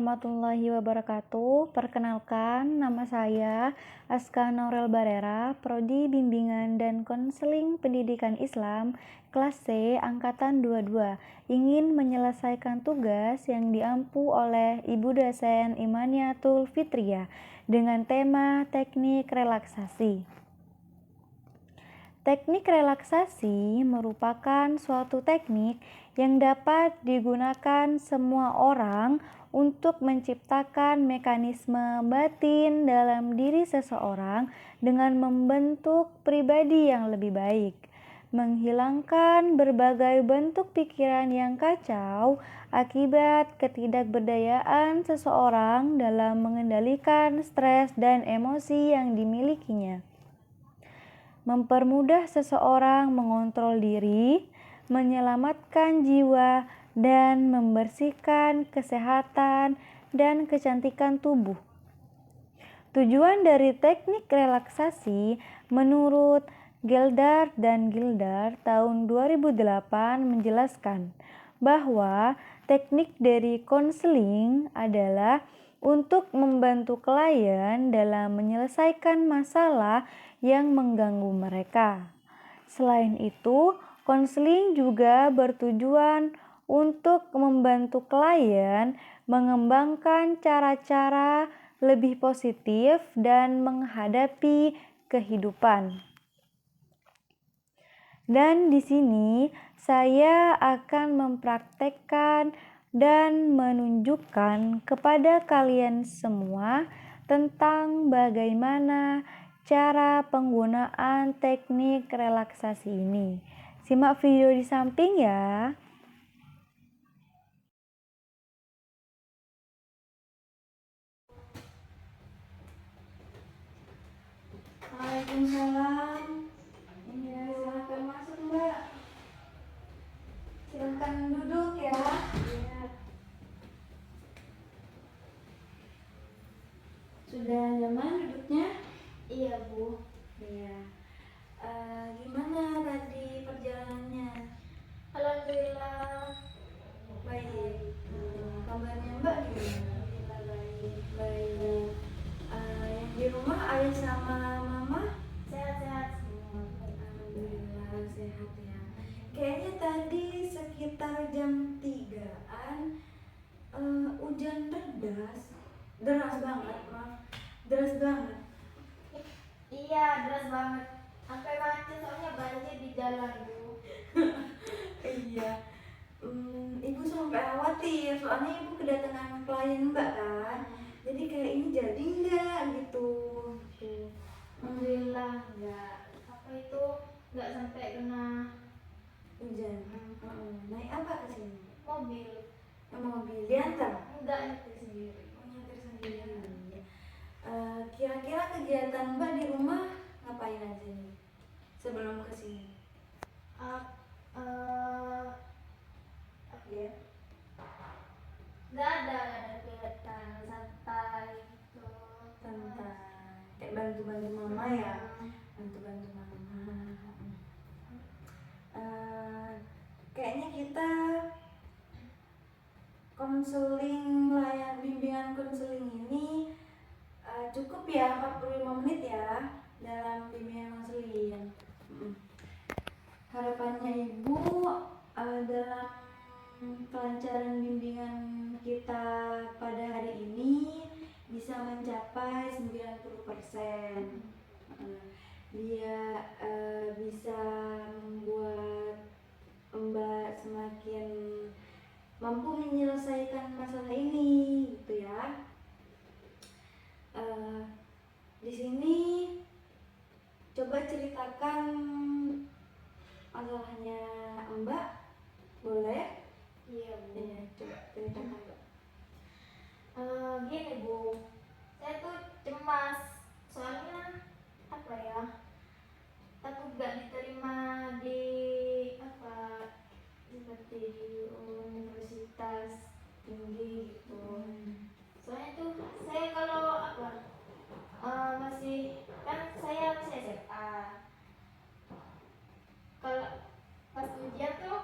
warahmatullahi wabarakatuh. Perkenalkan, nama saya Aska Naurel Barera, Prodi Bimbingan dan Konseling Pendidikan Islam, kelas C, Angkatan 22. Ingin menyelesaikan tugas yang diampu oleh Ibu dosen Imaniatul Fitriah dengan tema teknik relaksasi. Teknik relaksasi merupakan suatu teknik yang dapat digunakan semua orang untuk menciptakan mekanisme batin dalam diri seseorang dengan membentuk pribadi yang lebih baik, menghilangkan berbagai bentuk pikiran yang kacau akibat ketidakberdayaan seseorang dalam mengendalikan stres dan emosi yang dimilikinya, mempermudah seseorang mengontrol diri, menyelamatkan jiwa, dan membersihkan kesehatan dan kecantikan tubuh. Tujuan dari teknik relaksasi menurut Geldart dan Gildart tahun 2008 menjelaskan bahwa teknik dari konseling adalah untuk membantu klien dalam menyelesaikan masalah yang mengganggu mereka. Selain itu, konseling juga bertujuan untuk membantu klien mengembangkan cara-cara lebih positif dan menghadapi kehidupan. Dan di sini saya akan mempraktekkan dan menunjukkan kepada kalian semua tentang bagaimana cara penggunaan teknik relaksasi ini. Simak video di samping ya. Waalaikumsalam. Ya, silahkan masuk Mbak. Silahkan duduk ya. Sudah nyaman duduknya? Iya Bu. Iya. Gimana tadi perjalanannya? Alhamdulillah Baik. Kabarnya Mbak gimana? Alhamdulillah baik. Baik. Yang di rumah ayah sama mama? Sehat-sehat semua. Alhamdulillah sehat ya. Kayaknya tadi sekitar jam 3-an hujan deras banget. Iya, deras banget. Sampai macet soalnya banjir di jalan Bu. Iya. Ibu sampai khawatir soalnya ibu kedatangan klien Mbak kan. Jadi kayak ini jadi enggak gitu. Alhamdulillah nggak sampai kena Hujan. Naik apa ke sini? mobil. Mobil diantar? Enggak nyetir sendiri. Nyetir sendiri. Kira-kira kegiatan Mbak di rumah ngapain aja nih sebelum ke sini? Apa ya? Nggak ada kegiatan santai gitu. Santai. Kayak bantu-bantu mama ya. Bantu-bantu mama. Kayaknya kita bimbingan konseling ini cukup ya 45 menit ya dalam bimbingan konseling. Harapannya Ibu dalam kelancaran bimbingan kita pada hari ini bisa mencapai 90%. Dia bisa membuat Mbak semakin mampu menyelesaikan masalah ini gitu ya. Di sini coba ceritakan masalahnya Mbak, boleh? Iya Bu. Iya, coba ceritakan. Gini Bu, saya tuh cemas soalnya apa ya, takut gak diterima di seperti di universitas tinggi gitu. Soalnya tuh saya kalau masih SMA, kalau pas ujian tuh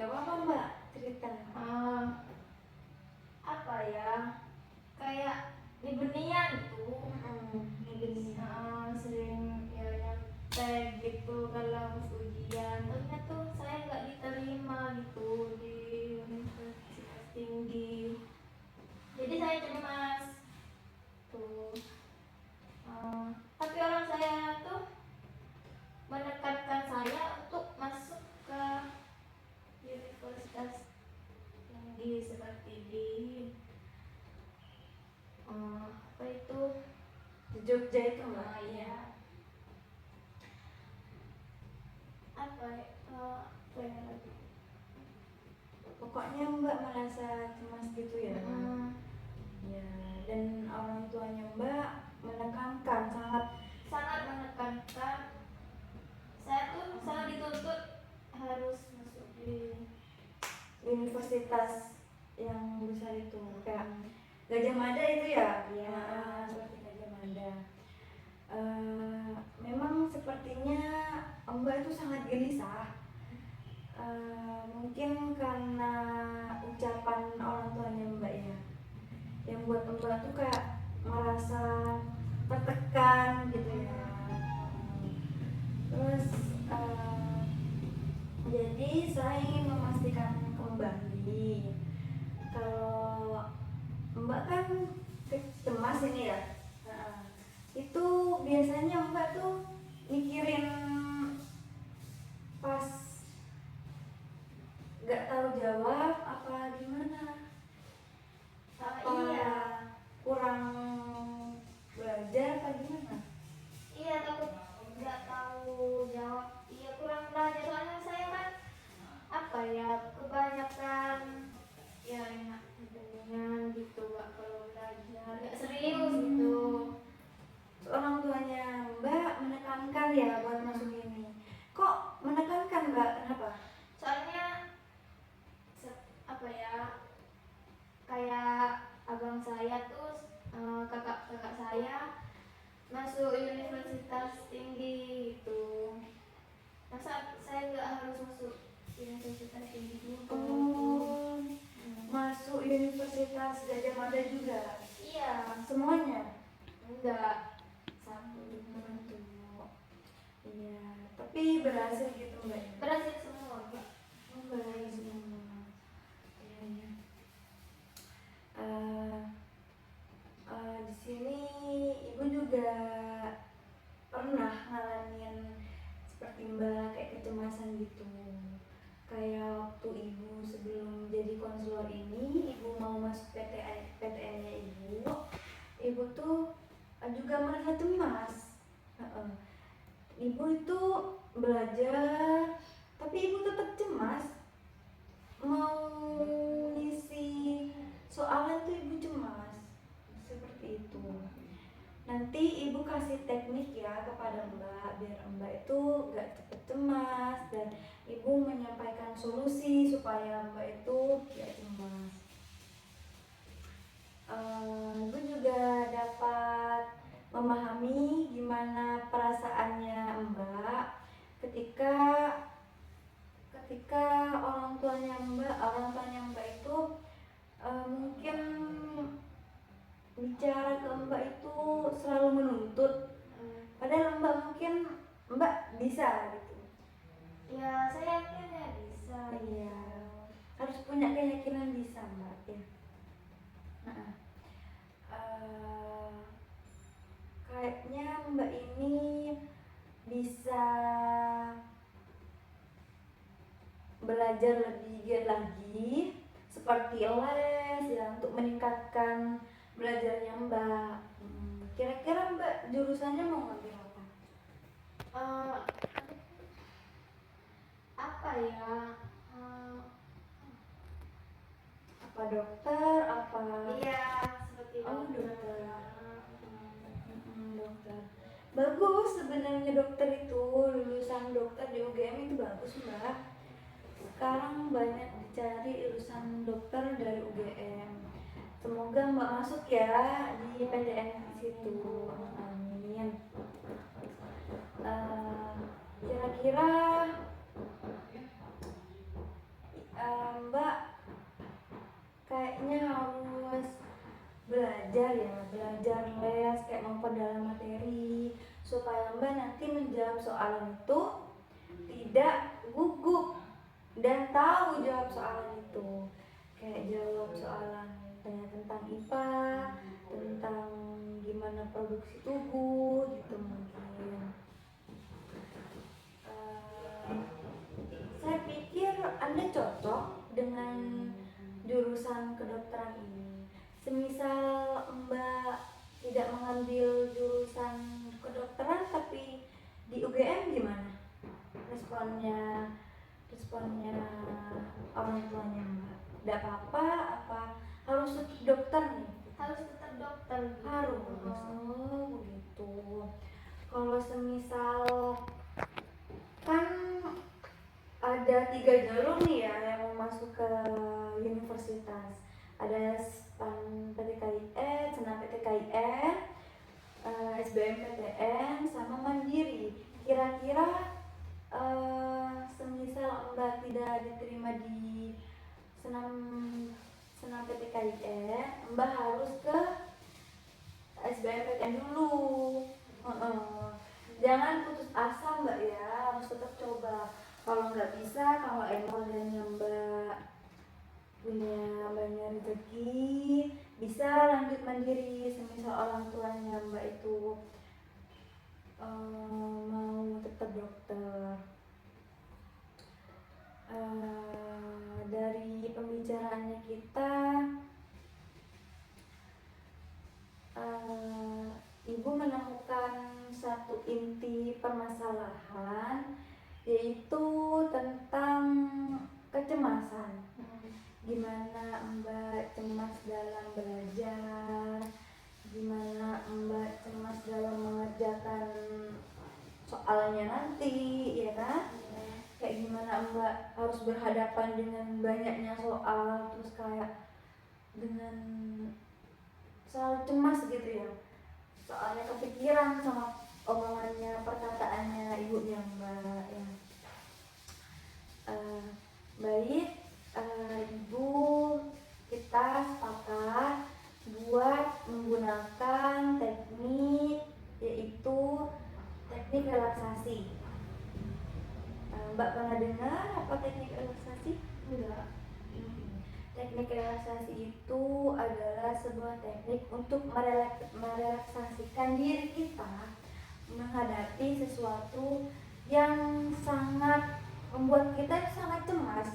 Gak apa-apa Mbak, cerita. di benian gitu. Di Benian. Sering ya nyontek gitu kalau habis ujian. Ternyata tuh saya nggak diterima gitu di universitas tinggi. Jadi saya cemas tuh. Tapi orang saya tuh menekankan saya untuk masuk ke universitas tinggi seperti di apa itu, Di Jogja itu Mbak. ya apa ya lagi. Pokoknya Mbak merasa cemas gitu ya. Ya, dan orang tuanya Mbak menekankan, Sangat menekankan. Saya tuh sangat dituntut harus masuk di universitas yang besar itu, kayak Gajah Mada itu ya. Iya. Seperti Gajah Mada. Memang sepertinya Mbak itu sangat gelisah. Mungkin karena ucapan orang tuanya Mbak ya, yang buat Mbak tuh kayak merasa tertekan gitu ya. Terus jadi saya ingin memastikan kembali kalau Mbak kan cemas ini ya. Itu biasanya Mbak tuh mikirin pas nggak tahu jawab apa gimana? Apa iya. kurang belajar apa gimana? Iya, takut nggak tahu jawab. Iya, kurang belajar soalnya saya kan apa ya, kebanyakan ya enak dengan gitu, nggak perlu belajar, nggak serius gitu. Orang tuanya Mbak menekankan ya buat masuk ini. Kok menekankan Mbak? Kenapa? Soalnya apa ya, kayak abang saya tuh kakak saya masuk universitas tinggi gitu. Masa saya nggak harus masuk universitas tinggi juga? Masuk Universitas Gajah Mada juga? Iya. Semuanya? Enggak, satu. Iya, tapi berhasil gitu Mbak? Berhasil semua, Mbak. Berhasil semua. Iya. Di sini Ibu juga pernah ngalamin seperti Mbak kayak kecemasan gitu. Kayak waktu Ibu sebelum jadi konselor ini, Ibu mau masuk PTN-nya Ibu tuh juga merasa cemas. Ibu itu belajar, tapi Ibu tetap cemas. Mau ngisi soalnya tuh Ibu cemas. Seperti itu. Nanti Ibu kasih teknik ya kepada Mbak biar Mbak itu gak cepet cemas, dan Ibu menyampaikan solusi supaya Mbak itu gak cemas. Ibu juga dapat memahami gimana perasaannya Mbak ketika orang tuanya Mbak itu mungkin bicara ke Mbak itu selalu menuntut, padahal Mbak mungkin Mbak bisa gitu. Ya, saya yakin ya bisa. Iya, harus punya keyakinan bisa Mbak ya. Kayaknya Mbak ini bisa belajar lebih giat lagi, seperti les ya, untuk meningkatkan belajarnya Mbak. Kira-kira Mbak jurusannya mau ngambil apa? Apa ya? Apa dokter? Apa? Iya, seperti Dokter. Dokter. Bagus sebenarnya dokter itu, lulusan dokter di UGM itu bagus Mbak. Sekarang banyak dicari lulusan dokter dari UGM. Semoga Mbak masuk ya di PTN di situ. Amin. Kira-kira Mbak kayaknya harus belajar ya, belajar les kayak memperdalam materi supaya Mbak nanti menjawab soalan itu tidak gugup dan tahu jawab soalan itu. Kayak jawab soalan tanya tentang IPA, tentang gimana produksi tubuh gitu mungkin. Saya pikir Anda cocok dengan jurusan kedokteran ini. Semisal Mbak tidak mengambil jurusan kedokteran tapi di UGM gimana? Responnya orang tuanya Mbak. Tidak apa-apa, apa harus tetap dokter nih? Harus tetap dokter. Harus. Oh begitu. Kalau semisal kan ada 3 jalur nih ya yang mau masuk ke universitas. Ada SNMPTKIN, SNMPTKIN, SBMPTN, sama Mandiri. Kira-kira semisal Mbak tidak diterima di SNMPTKIN, Mbak harus ke SBMPTN dulu. Jangan putus asa Mbak ya, harus tetap coba. Kalau nggak bisa, kalau emangnya Mbak punya banyak rezeki, bisa lanjut mandiri. Semisal orang tuanya Mbak itu mau tetap dokter. Dari pembicaraannya kita, Ibu menemukan satu inti permasalahan, yaitu tentang kecemasan. Gimana Mbak cemas dalam belajar, gimana Mbak cemas dalam mengerjakan soalnya nanti, ya kan? Kayak gimana Mbak harus berhadapan dengan banyaknya soal, terus kayak dengan selalu cemas gitu ya, soalnya kepikiran sama omongannya, perkataannya ibunya Mbak ya. Baik, Ibu, kita sepakat buat menggunakan teknik, yaitu teknik relaksasi. Mbak pernah dengar apa teknik relaksasi? Enggak. Teknik relaksasi itu adalah sebuah teknik untuk merelaksasikan diri kita menghadapi sesuatu yang sangat membuat kita sangat cemas.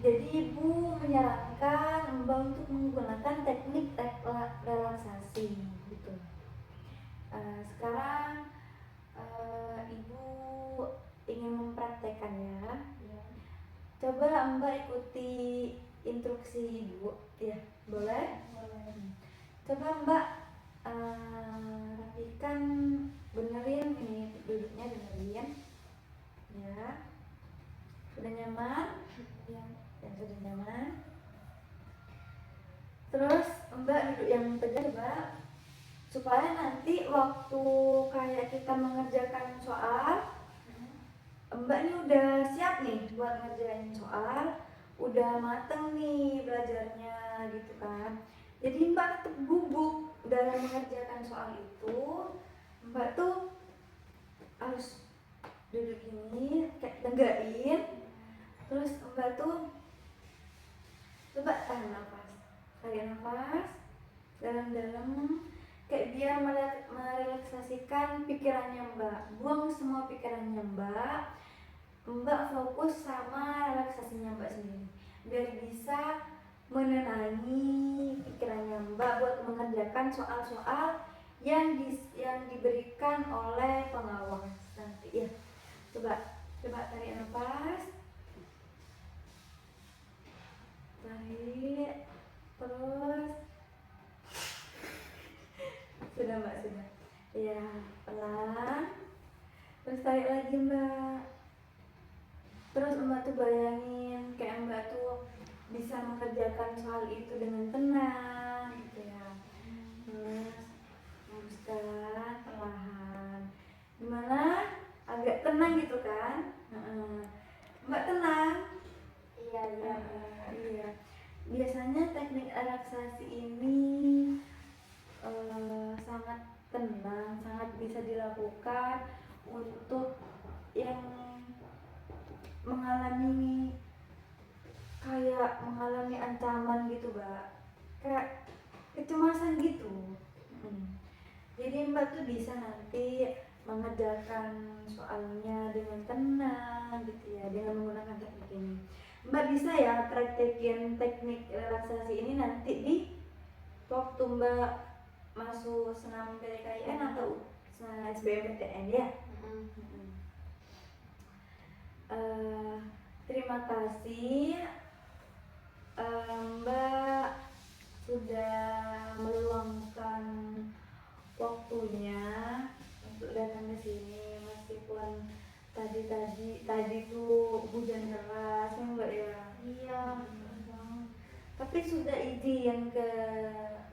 Jadi Ibu menyarankan Mbak untuk menggunakan teknik relaksasi gitu. Sekarang Ibu ingin mempraktekannya. Coba Mbak ikuti instruksi Ibu ya, boleh? Boleh. Coba Mbak rapikan, benerin ini duduknya, benerin ya. Sudah nyaman? Ya, sudah nyaman. Terus Mbak duduk yang tegak Mbak, supaya nanti waktu kayak kita mengerjakan soal, Mbak nih udah siap nih buat ngerjain soal, udah mateng nih belajarnya gitu kan. Jadi Mbak tetap gugup dalam mengerjakan soal itu. Mbak tuh harus duduk gini, kayak tegakin. Terus Mbak tuh coba tahan nafas, tarik nafas dalam-dalam, kayak biar merelaksasikan pikirannya Mbak. Buang semua pikirannya Mbak. Mbak fokus sama relaksasinya Mbak sendiri, biar bisa menenangi pikirannya Mbak buat mengerjakan soal-soal yang diberikan oleh pengawas nanti ya. Coba tarik nafas, tarik, terus sudah Mbak, sudah ya, pelan, terus tarik lagi Mbak. Terus Mbak tuh bayangin kayak Mbak tuh bisa mengerjakan soal itu dengan tenang gitu ya. Terus hembuskan perlahan. Gimana? Agak tenang gitu kan? Mbak tenang? Iya. Iya. Biasanya teknik relaksasi ini dilakukan untuk yang mengalami ancaman gitu Mbak, kayak kecemasan gitu. Jadi Mbak tuh bisa nanti mengerjakan soalnya dengan tenang gitu ya, dengan menggunakan teknik ini. Mbak bisa ya praktekin teknik relaksasi ini nanti di waktu Mbak masuk senam PTKIN atau senam SBMPTN ya. Terima kasih Mbak sudah meluangkan waktunya untuk datang ke sini meskipun tadi tuh hujan deras ya Mbak ya. Iya. Tapi sudah izin ke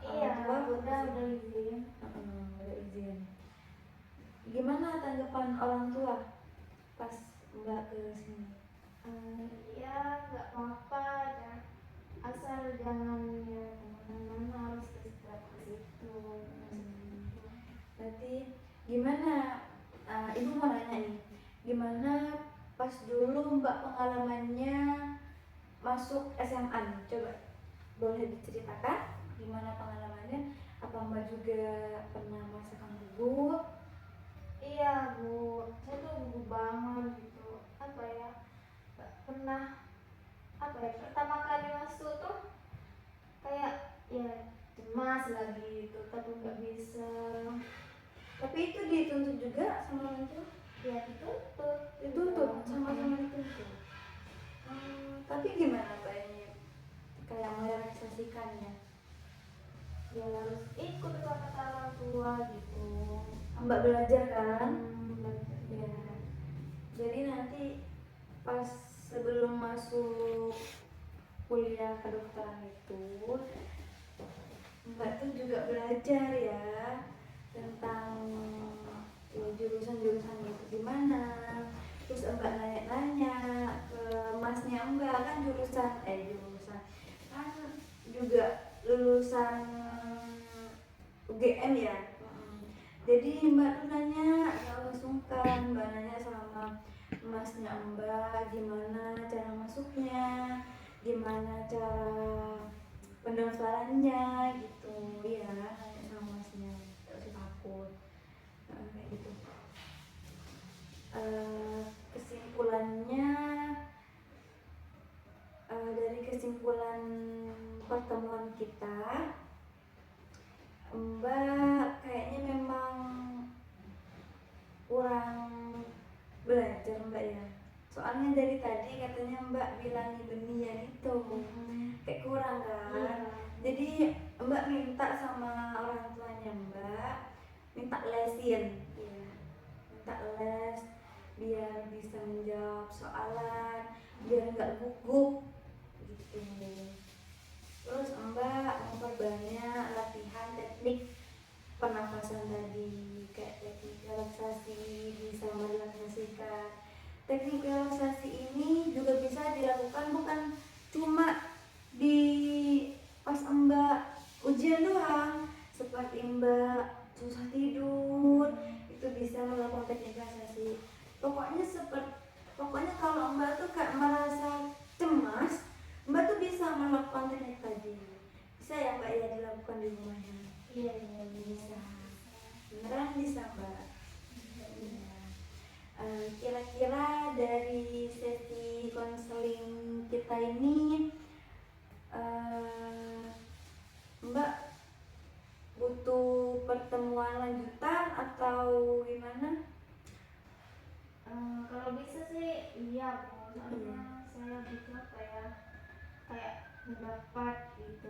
Iya, orang tua? udah izin. Udah izin. Gimana tanggapan orang tua pas Mbak ke sini? Ya nggak apa-apa ya. Asal jangan ya kemana-mana, harus tetap ke situ. Berarti gimana? Ibu mau nanya nih, gimana pas dulu Mbak pengalamannya masuk SMA nih? Coba boleh diceritakan gimana pengalamannya? Apa Mbak juga pernah merasakan gugup? Iya Bu, saya tuh gugup banget gitu. Apa ya? Nggak pernah pertama kali masuk tuh kayak ya cemas lagi gitu, tapi nggak bisa. Tapi itu dituntut juga sama orang tua? Ya Dituntut, sama-sama dituntut. Tapi gimana Mbak ini kayak merealisasikannya? Ya harus ikut kata orang tua gitu. Mbak belajar kan? Belajar. Ya. Jadi nanti pas sebelum masuk kuliah kedokteran itu Mbak tuh juga belajar ya tentang ya, jurusan-jurusan itu gimana. Terus Mbak nanya-nanya ke masnya Mbak kan jurusan kan juga lulusan UGM ya. Jadi Mbak tuh nanya, kalau sungkan Mbak nanya sama masnya Mbak gimana cara masuknya, gimana cara pendaftarannya gitu ya, nanya sama masnya, gak usah takut kayak gitu. Kesimpulannya dari kesimpulan pertemuan kita, Mbak kayaknya memang kurang belajar Mbak ya. Soalnya dari tadi katanya Mbak bilang Ibnian itu kayak kurang kan. Iya. Jadi Mbak minta sama orang tuanya Mbak minta lesin ya. Minta les biar bisa menjawab soalan, biar nggak gugup gitu. Terus Mbak memperbanyak latihan teknik pernafasan tadi, kayak teknik relaksasi bisa merelaksasikan. Teknik relaksasi ini juga bisa dilakukan bukan cuma di pas Mbak ujian doang, seperti Mbak susah tidur itu bisa melakukan teknik relaksasi. Pokoknya kalau Mbak tuh kayak merasa cemas, Mbak tuh bisa melakukan teknik tadi. Bisa ya Mbak ya dilakukan di rumahnya? Iya Bisa. Beneran bisa Mbak? Kira-kira dari sesi konseling kita ini Mbak butuh pertemuan lanjutan atau gimana? Kalau bisa sih iya Bu, soalnya saya butuh kayak mendapat gitu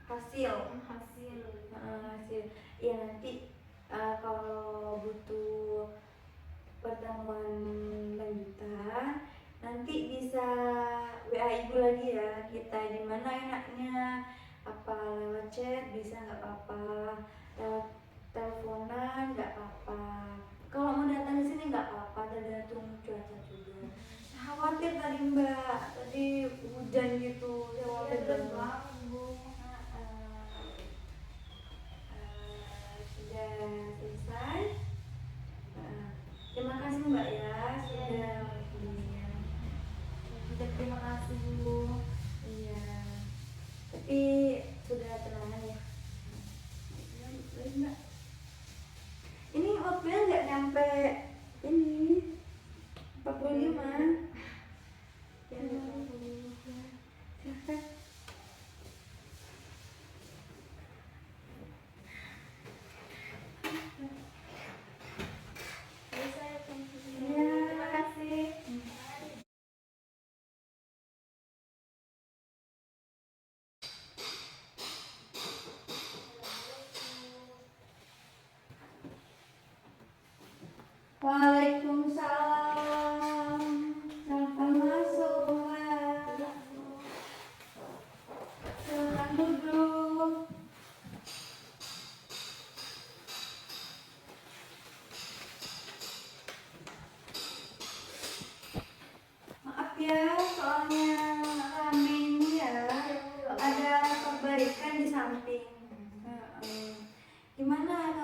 Hasil hasil. Ya nanti kalau butuh pertemuan lanjutan nanti bisa WA Ibu lagi ya, kita di mana enaknya, apa lewat chat bisa nggak apa-apa, lewat teleponan nggak apa-apa, kalau mau datang ke sini nggak apa-apa, tergantung cuaca juga. Khawatir tadi Mbak, tadi hujan gitu, saya khawatir banget. Sudah selesai.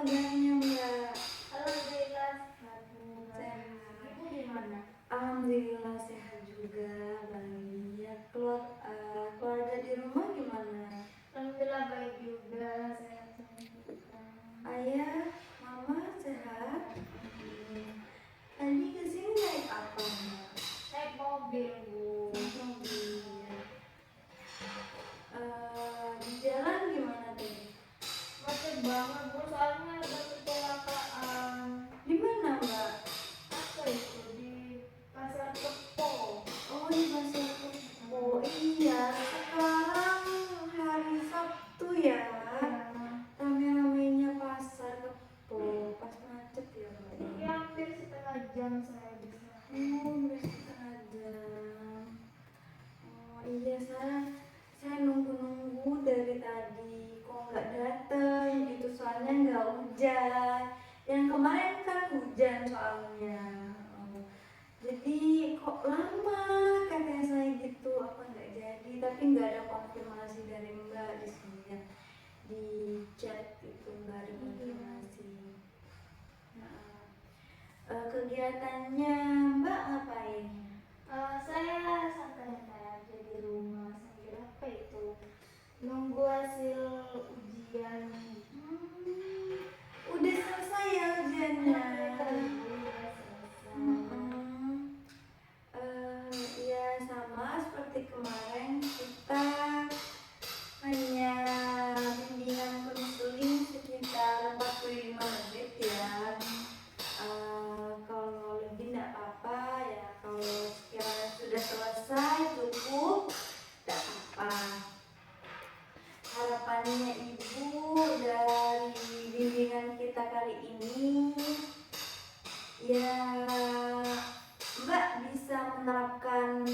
kabarnya Mbak? Alhamdulillah sehat Bu. Sehat. Ibu gimana? Alhamdulillah sehat juga, baik. Ya, keluarga di rumah gimana? Alhamdulillah baik juga, sehat juga. Ayah, mama sehat? Tadi kesini naik apa Mbak? Naik mobil Bu. Mobil. Di jalan gimana tadi? Macet banget Bu, soalnya ada kecelakaan. Di mana Mbak? Apa itu di Pasar Kepo? Oh, di Pasar Kebo. Iya, sekarang hari Sabtu ya. Rame-ramenya Pasar Kebo, pas macet ya Mbak. Ya hampir setengah jam saya di sana. Oh, udah setengah jam. Oh iya, saya nunggu-nunggu dari tadi kok nggak dateng gitu, soalnya nggak hujan. Yang kemarin kan hujan soalnya. Oh, jadi kok lama katanya saya gitu, apa nggak jadi, tapi nggak ada konfirmasi dari Mbak di sini ya, di chat itu nggak ada konfirmasi. Nah, kegiatannya Mbak ngapain? Saya santai-santai aja di rumah sambil apa itu nunggu hasil ujian. Udah selesai ya ujiannya? Udah selesai. Ya sama seperti kemarin, kita hanya bimbingan konseling sekitar 45 menit ya. Kalau lebih tidak apa-apa ya, kalau sekiranya sudah selesai cukup tidak apa-apa. Harapannya Ibu dari bimbingan kita kali ini ya, Mbak bisa menerapkan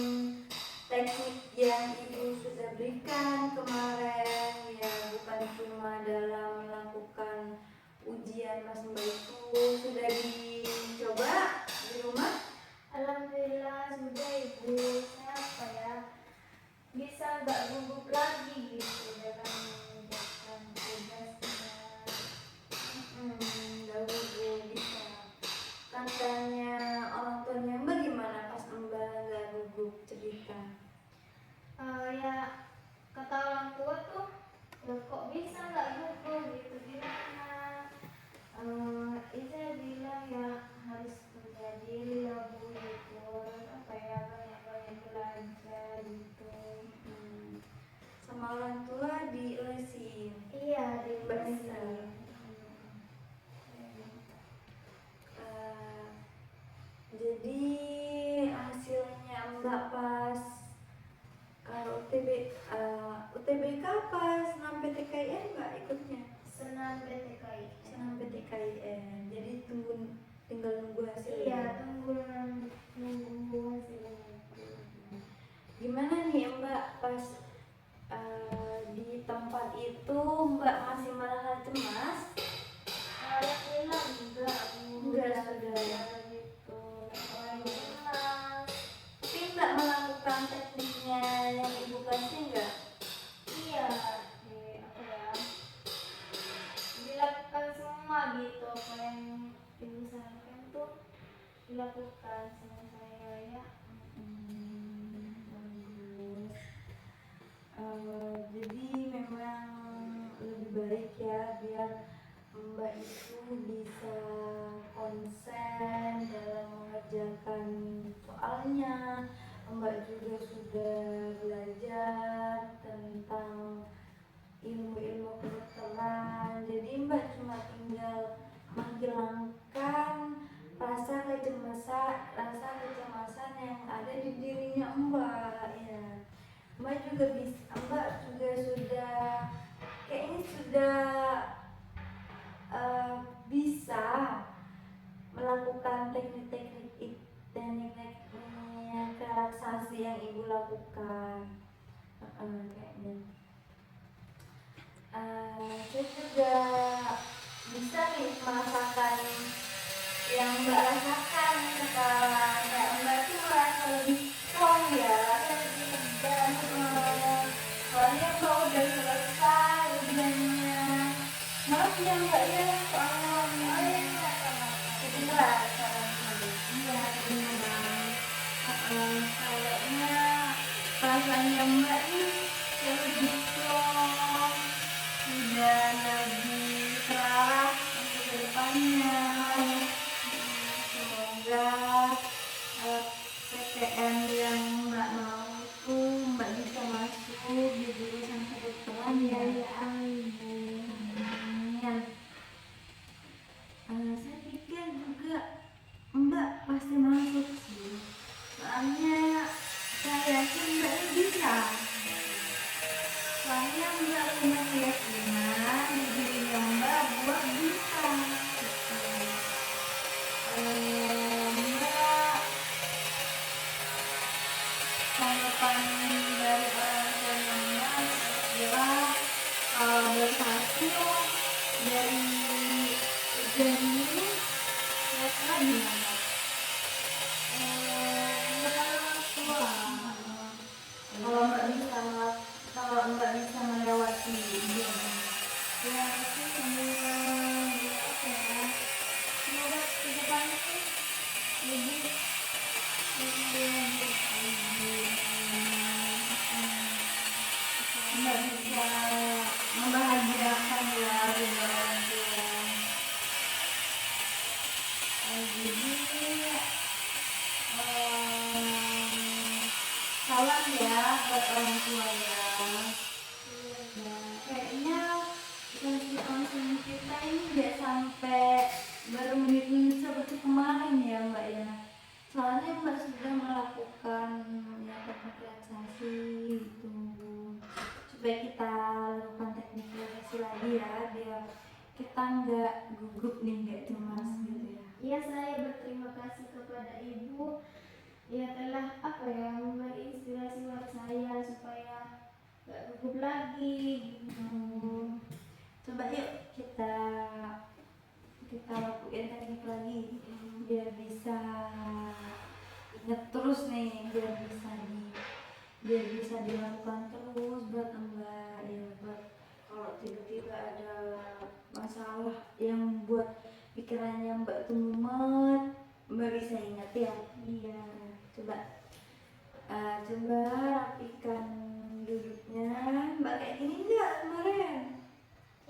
teknik yang Ibu sudah berikan kemarin ya, bukan cuma dalam melakukan ujian pas Mbak itu. Sudah dicoba di rumah? Alhamdulillah sudah Ibu. Saya apa ya, bisa nggak gugup lagi gitu dalam mengerjakan tugasnya. Nggak gugup, bisa. Katanya orang tuanya Mbak gimana pas Mbak nggak gugup, cerita? Ya kata orang tua tuh, ya kok bisa nggak gugup gitu, gimana? Saya bilang ya harus kerja diri ya Bu gitu, terus apa ya, banyak-banyak belajar gitu. Sama orang tua dilesin? Iya, di Mbak Mesir. Nisa. Jadi hasilnya Mbak pas UTBK pas senam PTKIN Mbak ikutnya? Senam PTKI. Senam PTKIN, jadi tinggal nunggu hasilnya. Iya, nunggu hasilnya. Gimana nih Mbak pas di tempat itu, Mbak masih merasa cemas? Alhamdulillah enggak Bu. Enggak, sudah ya. Gitu. Cemas. Tapi Mbak melakukan tekniknya yang Ibu kasih enggak? Iya, apa ya, dilakukan semua gitu, apa yang Ibu sarankan tuh dilakukan sama saya ya. Bagus. Jadi memang lebih baik ya, biar Mbak itu bisa konsen dalam mengerjakan soalnya. Mbak juga sudah belajar tentang ilmu-ilmu kedokteran, jadi Mbak cuma tinggal menghilangkan rasa kecemasan yang ada di dirinya Mbak ya. Mbak juga sudah kayaknya sudah bisa melakukan teknik-tekniknya relaksasi yang Ibu lakukan. Kayaknya saya juga bisa nih merasakan yang Mbak rasakan sekarang. Kayak Mbak tuh merasa lebih strong ya, lebih lega. Soalnya Mbak udah selesai ujiannya. Maaf ya mbak ya, soalnya kedengeran saran tadi. Iya kedengeran. Kayaknya perasaannya mbak nih lebih strong, sudah lebih cerah untuk kedepannya. Semoga PTN yang mbak mau itu mbak bisa masuk di jurusan kedokteran ya. Amin. Saya pikir juga mbak pasti masuk sih, soalnya saya yakin mbak ini bisa. Soalnya mbak punya keyakinan di dirinya mbak buat bisa. Mbak tanggapan dari orang tuanya kira kalau berhasil dari ujian ini kira-kira gimana? Kalau mbak bisa melewati ujian ya pasti semoga kedepannya lebih mbak bisa membahagiakan ya kedua orang tua. Jadi salam ya buat orang tua ya. Kayaknya sesi konseling kita ini nggak sampai bermenit-menit seperti kemarin ya mbak ya. Soalnya mbak sudah melakukan ya teknik relaksasi gitu, supaya kita lakukan teknik relaksasi lagi ya, biar kita nggak gugup nih, nggak cemas gitu ya. Iya, saya berterima kasih kepada ibu ya telah memberi inspirasi buat saya supaya gak gugup lagi gitu. Coba yuk kita lakuin teknik lagi biar bisa ingat terus nih, biar bisa dilakukan terus buat mbak ya, buat kalau tiba-tiba ada masalah yang buat pikirannya mbak tuh mumet, mbak bisa ingat ya. Iya, coba rapikan duduknya mbak kayak gini enggak kemarin?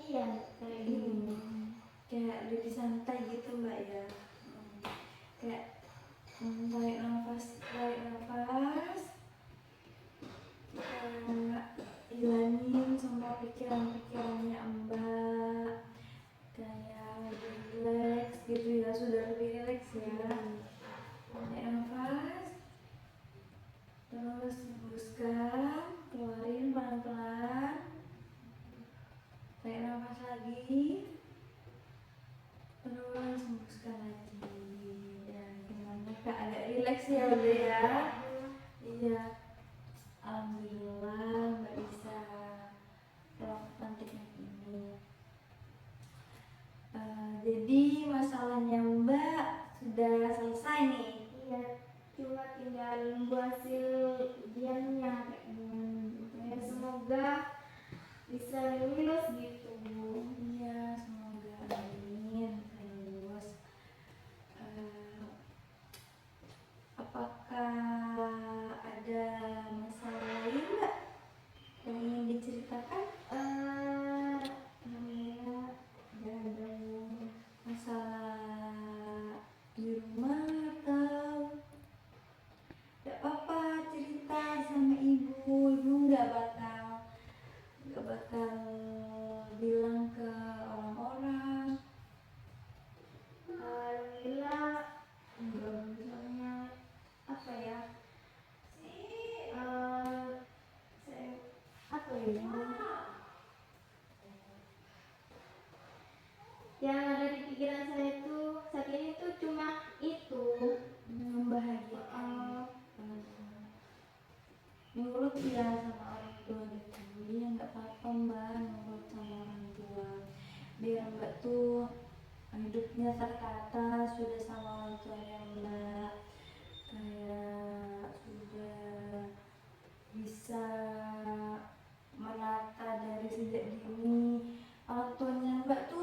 Iya, kayak gini. Kayak lebih santai gitu mbak ya. Kayak tarik nafas, hilangin semua pikiran-pikirannya mbak, kayak relax gitu ya, sudah lebih relax ya. Tarik nafas, terus hembuskan, keluarin pelan-pelan, tarik nafas lagi, terus hembuskan lagi. Ya gimana kak, agak relax ya udah ya. Iya, alhamdulillah mbak bisa melakukan teknik ini. Jadi masalahnya mbak sudah selesai nih. Iya, cuma tinggal nunggu hasil ujiannya kayak gimana. Ya, semoga bisa lulus gitu. Iya, semoga amin lulus. Apakah ada masalah lain mbak yang ingin diceritakan? Alhamdulillah gak ada. Masalah di rumah atau gak apa-apa cerita sama ibu nggak bakal bilang ke orang-orang. Alhamdulillah enggak, misalnya apa ya, saya apa ya, yang ada di pikiran saya itu saat ini tuh cuma itu Membahagiakan nurut ya sama orang tua gitu. Iya nggak apa-apa mbak, nurut sama orang tua biar mbak tuh hidupnya tertata, sudah sama orang tuanya mbak, kayak sudah bisa menata dari sejak dini. Orang tuanya mbak tuh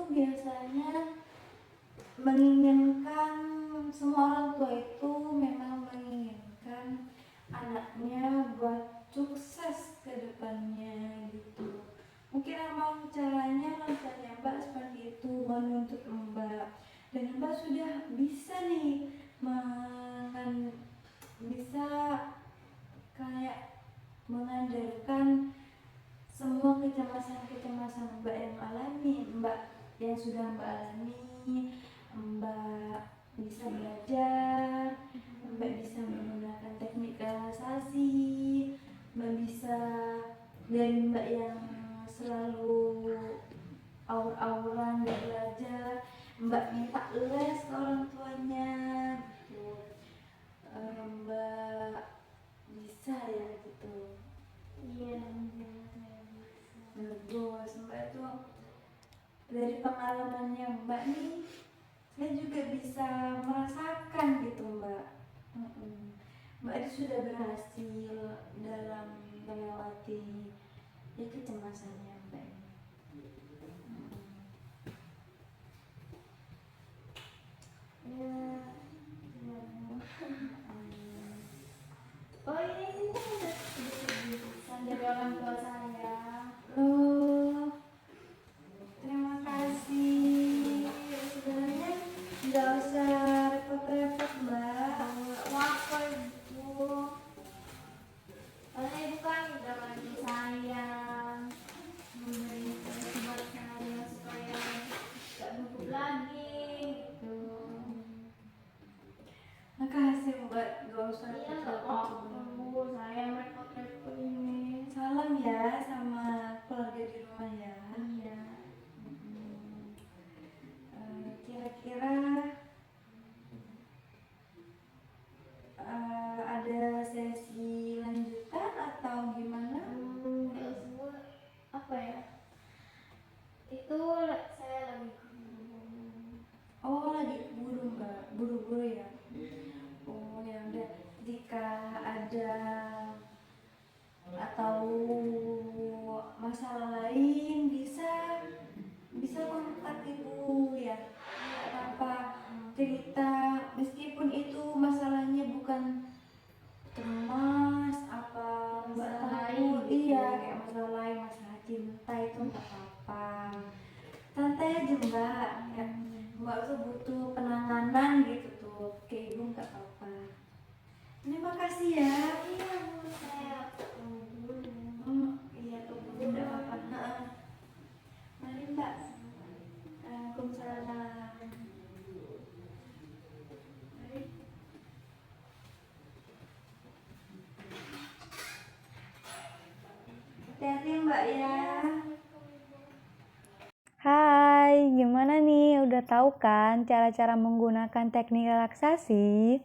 menginginkan, semua orang tua itu memang menginginkan anaknya buat sukses ke depannya gitu. Mungkin emang caranya rasanya Mbak seperti itu menuntut Mbak, dan Mbak sudah bisa nih bisa kayak mengandalkan semua kecemasan Mbak yang alami, Mbak yang sudah Mbak alami, Mbak bisa belajar, Mbak bisa menggunakan teknik relaksasi, Mbak bisa dari Mbak yang selalu aur-auran nggak belajar, Mbak minta les ke orang tuanya gitu. Mbak bisa ya gitu. Iya, saya bisa. Bagus, Mbak itu dari pengalamannya Mbak nih, saya juga bisa merasakan gitu Mbak. Mbak itu sudah berhasil dalam melewati ya kecemasannya Mbak ini. Ya, ya. Oh ini pesan dari orang tua saya. Oh, terima kasih. Sebenarnya nggak usah repot-repot Mbak. Apa ibu? Karena ibu kan udah kasih sayang, memberi buat saya supaya gak gugup lagi gitu. Makasih Mbak, gak usah Iya nggak repot-repot. apa-apa bu, saya yang repot-repot ini. Salam ya sama keluarga di rumah ya. Iya. Kira-kira ada sesi lanjutan atau gimana? Ya semua apa ya? Itu saya lagi Oh, lagi buru Mbak, buru-buru ya. Oh ya udah, jika ada atau masalah lain bisa kontak ibu ya. Nggak apa-apa, cerita meskipun itu masalahnya bukan cemas apa Mbak Masalah takut, lain. iya kayak masalah lain, masalah cinta itu nggak apa-apa, santai aja Mbak. Ya, Mbak tuh butuh penanganan gitu tuh ke ibu, nggak apa-apa. Terima kasih ya. Iya bu, saya dulu. Iya tuh nggak apa-apa. Heeh. Mari Mbak. Waalaikumsalam. Mari. Hati-hati Mbak ya. Hai, gimana nih? Udah tahu kan cara-cara menggunakan teknik relaksasi?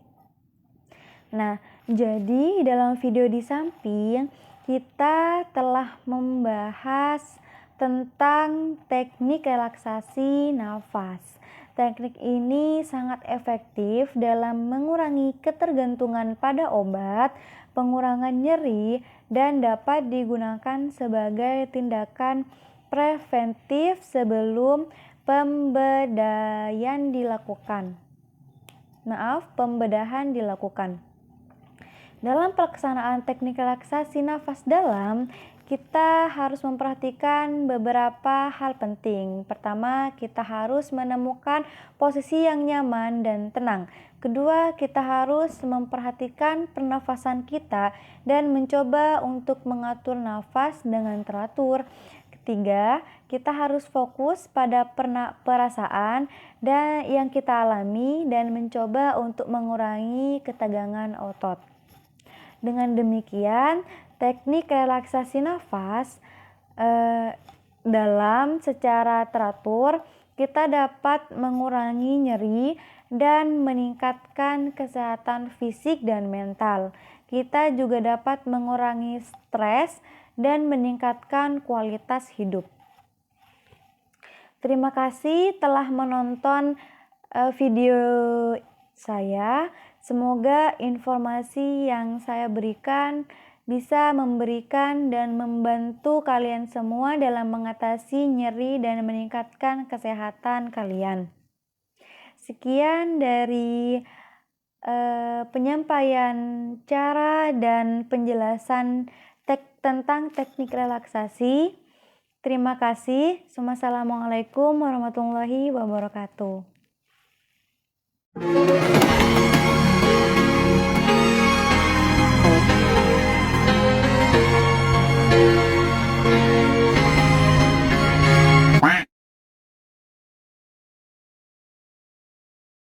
Nah, jadi dalam video di samping kita telah membahas tentang teknik relaksasi nafas. Teknik ini sangat efektif dalam mengurangi ketergantungan pada obat, pengurangan nyeri, dan dapat digunakan sebagai tindakan preventif sebelum pembedahan dilakukan. Dalam pelaksanaan teknik relaksasi nafas dalam, kita harus memperhatikan beberapa hal penting. Pertama, kita harus menemukan posisi yang nyaman dan tenang. Kedua, kita harus memperhatikan pernafasan kita dan mencoba untuk mengatur nafas dengan teratur. Ketiga, kita harus fokus pada perasaan dan yang kita alami dan mencoba untuk mengurangi ketegangan otot. Dengan demikian, teknik relaksasi nafas dalam secara teratur, kita dapat mengurangi nyeri dan meningkatkan kesehatan fisik dan mental. Kita juga dapat mengurangi stres dan meningkatkan kualitas hidup. Terima kasih telah menonton video saya. Semoga informasi yang saya berikan bisa memberikan dan membantu kalian semua dalam mengatasi nyeri dan meningkatkan kesehatan kalian. Sekian dari penyampaian cara dan penjelasan tentang teknik relaksasi. Terima kasih. Wassalamualaikum warahmatullahi wabarakatuh.